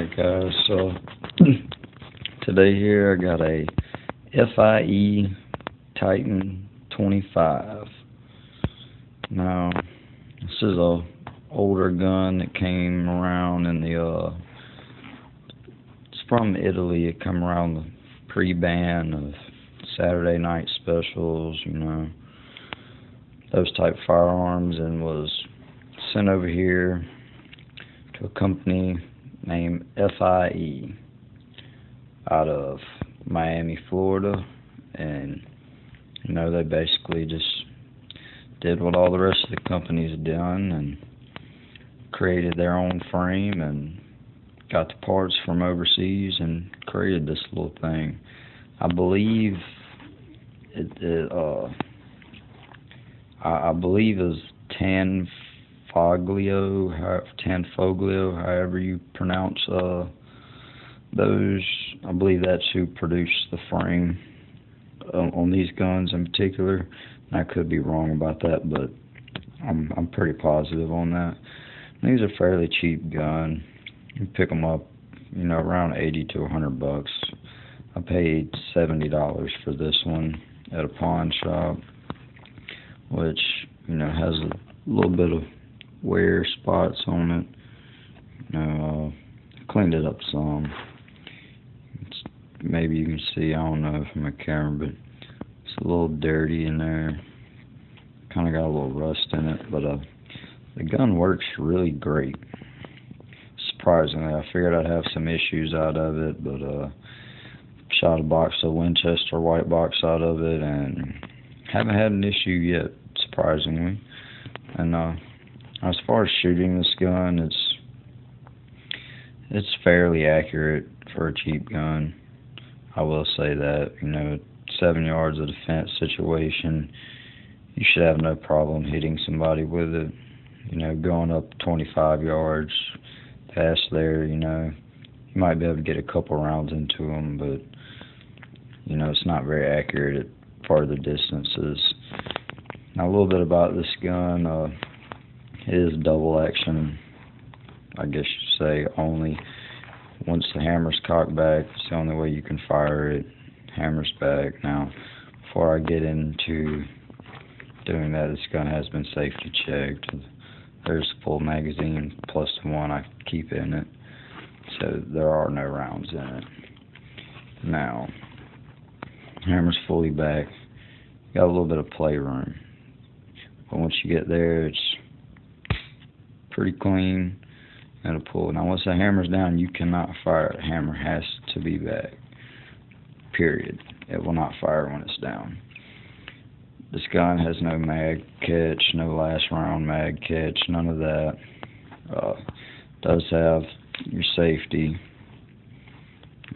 Alright guys, so today here I got a f.i.e. Titan 25. Now, this is a older gun that came around in the, it's from Italy. It came around the pre-ban of Saturday night specials, you know, those type firearms, and was sent over here to a company named f.i.e. out of Miami, Florida, and you know, they basically just did what all the rest of the companies have done and created their own frame and got the parts from overseas and created this little thing. I believe I believe it was Tanfoglio, however you pronounce those. I believe that's who produced the frame on these guns in particular. And I could be wrong about that, but I'm pretty positive on that. And these are fairly cheap gun. You pick them up, you know, around 80 to 100 bucks. I paid $70 for this one at a pawn shop, which, you know, has a little bit of wear spots on it. You know, cleaned it up some. Maybe you can see, I don't know from my camera, but it's a little dirty in there. Kind of got a little rust in it, but the gun works really great. Surprisingly, I figured I'd have some issues out of it, but shot a box of Winchester white box out of it and haven't had an issue yet, surprisingly. And as far as shooting this gun, it's fairly accurate for a cheap gun. I will say that, you know, 7 yards of defense situation, you should have no problem hitting somebody with it. You know, going up 25 yards past there, you know, you might be able to get a couple rounds into them, but, you know, it's not very accurate at farther distances. Now, a little bit about this gun. It is double action, I guess you'd say, only. Once the hammer's cocked back, it's the only way you can fire it. Hammer's back. Now, before I get into doing that, this gun has been safety checked. There's a full magazine plus the one I keep in it, so there are no rounds in it. Now, hammer's fully back. Got a little bit of playroom, but once you get there, it's pretty clean and a pull. Now, once the hammer's down, you cannot fire it. The hammer has to be back. Period. It will not fire when it's down. This gun has no mag catch, no last round mag catch, none of that. Does have your safety,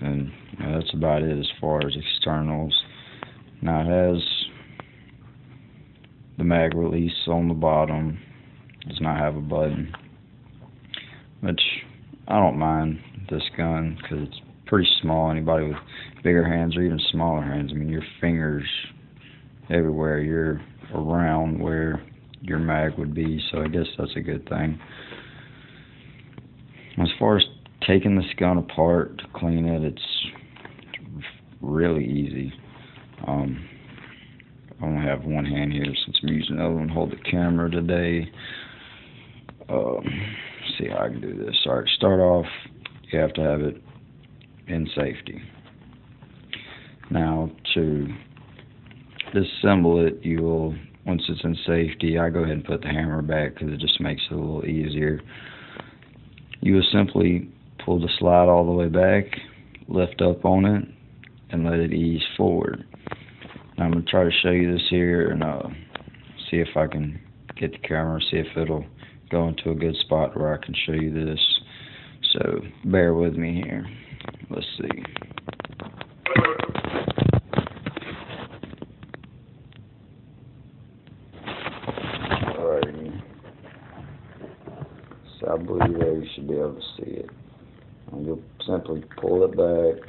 and you know, that's about it as far as externals. Now, it has the mag release on the bottom. Does not have a button, which I don't mind this gun because it's pretty small. Anybody with bigger hands or even smaller hands, I mean, your fingers everywhere, you're around where your mag would be, so I guess that's a good thing. As far as taking this gun apart to clean it, it's really easy. I only have one hand here since I'm using the other one to hold the camera today. See how I can do this. Alright, start off, you have to have it in safety. Now, to disassemble it, you will, once it's in safety, I go ahead and put the hammer back because it just makes it a little easier. You will simply pull the slide all the way back, lift up on it, and let it ease forward. Now, I'm going to try to show you this here and see if I can get the camera, see if it'll go into a good spot where I can show you this. So bear with me here. Let's see. Alrighty. So I believe there you should be able to see it. And you'll simply pull it back,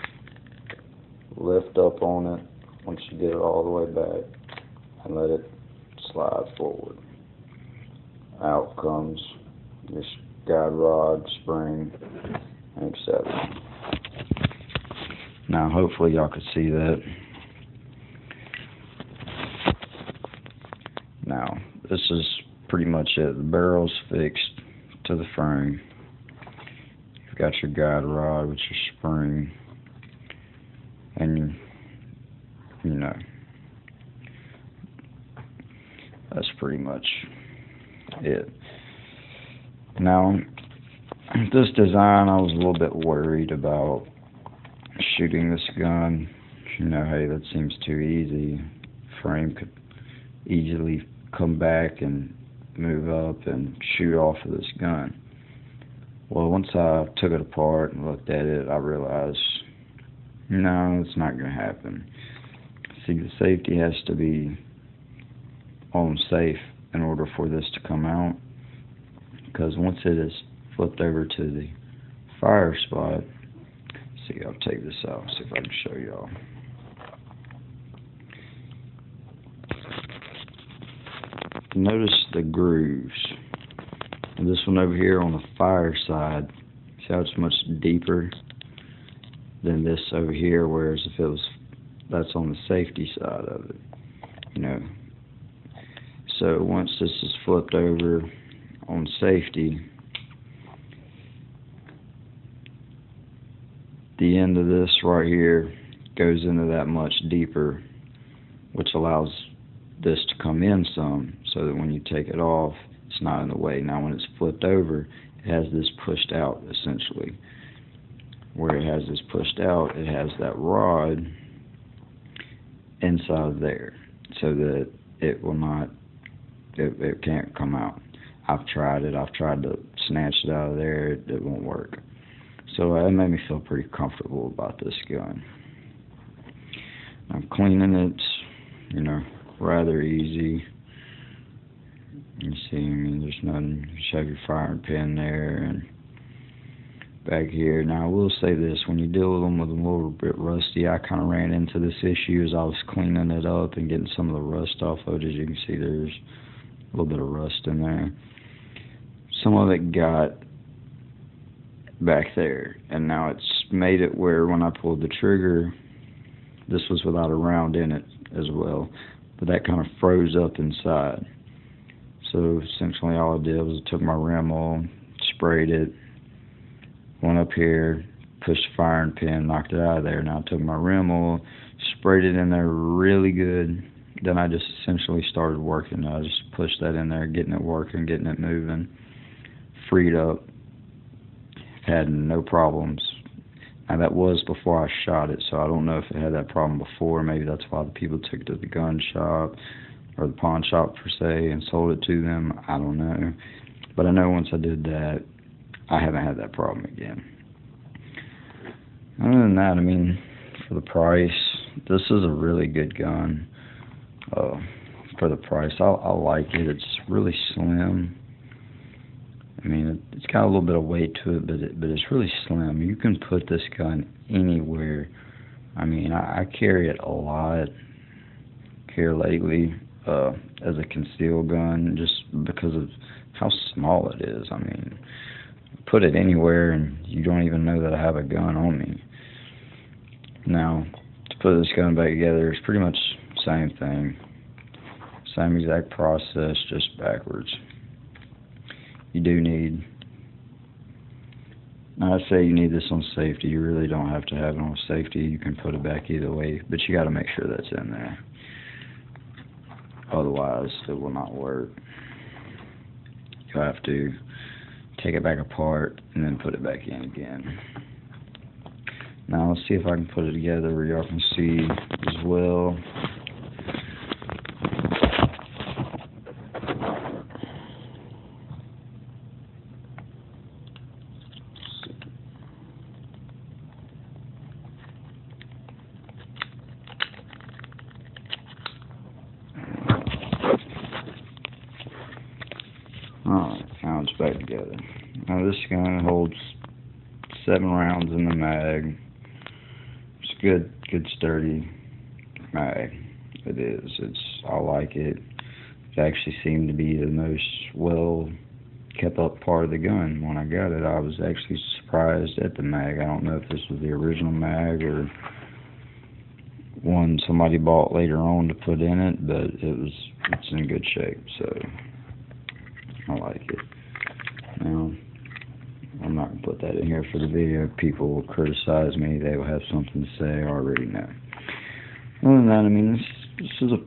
lift up on it once you get it all the way back, and let it slide forward. Out comes this guide rod spring etc. Now, hopefully y'all could see that. Now, this is pretty much it. The barrel's fixed to the frame. You've got your guide rod with your spring, and you know, that's pretty much it. Now, this design, I was a little bit worried about shooting this gun. You know, hey, that seems too easy. Frame could easily come back and move up and shoot off of this gun. Well, once I took it apart and looked at it, I realized, no, it's not going to happen. See, the safety has to be on safe in order for this to come out, because once it is flipped over to the fire spot, see, I'll take this out, see if I can show y'all. Notice the grooves. And this one over here on the fire side, see how it's much deeper than this over here, whereas if it was, that's on the safety side of it, you know. So once this is flipped over on safety, the end of this right here goes into that much deeper, which allows this to come in some, so that when you take it off, it's not in the way. Now when it's flipped over, it has this pushed out, essentially. Where it has this pushed out, it has that rod inside there, so that it will not, it can't come out. I've tried it. I've tried to snatch it out of there. It won't work. So it made me feel pretty comfortable about this gun. I'm cleaning it, you know, rather easy. You see, I mean, there's nothing. You just have your firing pin there and back here. Now, I will say this: when you deal with them with a little bit rusty, I kind of ran into this issue as I was cleaning it up and getting some of the rust off of it. As you can see, there's a little bit of rust in there. Some of it got back there, and now it's made it where when I pulled the trigger, this was without a round in it as well, but that kind of froze up inside. So essentially all I did was I took my rim oil, sprayed it, went up here, pushed the firing pin, knocked it out of there. Now I took my rim oil, sprayed it in there really good. Then I just essentially started working. I just pushed that in there, getting it working, getting it moving, freed up. Had no problems. Now that was before I shot it, so I don't know if it had that problem before. Maybe that's why the people took it to the gun shop or the pawn shop per se and sold it to them. I don't know. But I know once I did that, I haven't had that problem again. Other than that, I mean, for the price, this is a really good gun. For the price, I like it. It's really slim. I mean, it's got a little bit of weight to it, but it's really slim. You can put this gun anywhere. I mean, I carry it a lot here lately as a concealed gun, just because of how small it is. I mean, put it anywhere and you don't even know that I have a gun on me. Now, to put this gun back together, it's pretty much the same thing. Same exact process, just backwards. You do need, now I say you need this on safety. You really don't have to have it on safety. You can put it back either way, but you got to make sure that's in there. Otherwise, it will not work. You'll have to take it back apart and then put it back in again. Now let's see if I can put it together where y'all can see as well. Alright, now it's back together. Now this gun holds 7 rounds in the mag. It's good sturdy mag. It is. I like it. It actually seemed to be the most well kept up part of the gun. When I got it, I was actually surprised at the mag. I don't know if this was the original mag or one somebody bought later on to put in it, but it's in good shape, so I like it. Now, I'm not going to put that in here for the video. People will criticize me. They will have something to say. I already know. Other than that, I mean, this is a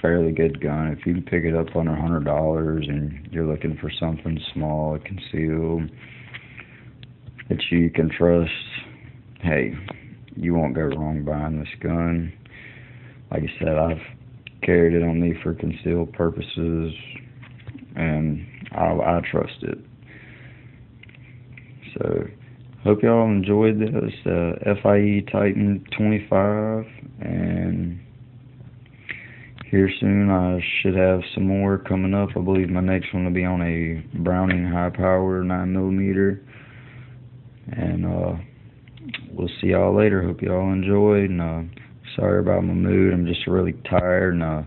fairly good gun. If you can pick it up under $100 and you're looking for something small, concealed, that you can trust, hey, you won't go wrong buying this gun. Like I said, I've carried it on me for concealed purposes, and I trust it. So, hope y'all enjoyed this f.i.e. Titan 25, and here soon I should have some more coming up. I believe my next one will be on a Browning high power 9mm, and we'll see y'all later. Hope y'all enjoyed, and sorry about my mood. I'm just really tired, and I'm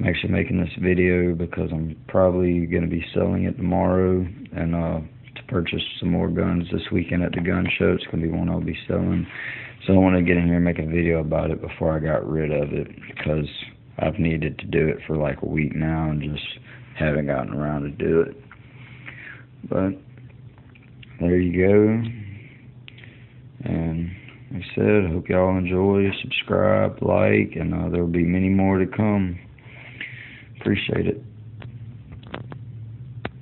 actually making this video because I'm probably going to be selling it tomorrow, and to purchase some more guns this weekend at the gun show. It's going to be one I'll be selling. So I want to get in here and make a video about it before I got rid of it, because I've needed to do it for like a week now and just haven't gotten around to do it. But there you go. And like I said, I hope y'all enjoy, subscribe, like, and there will be many more to come. Appreciate it.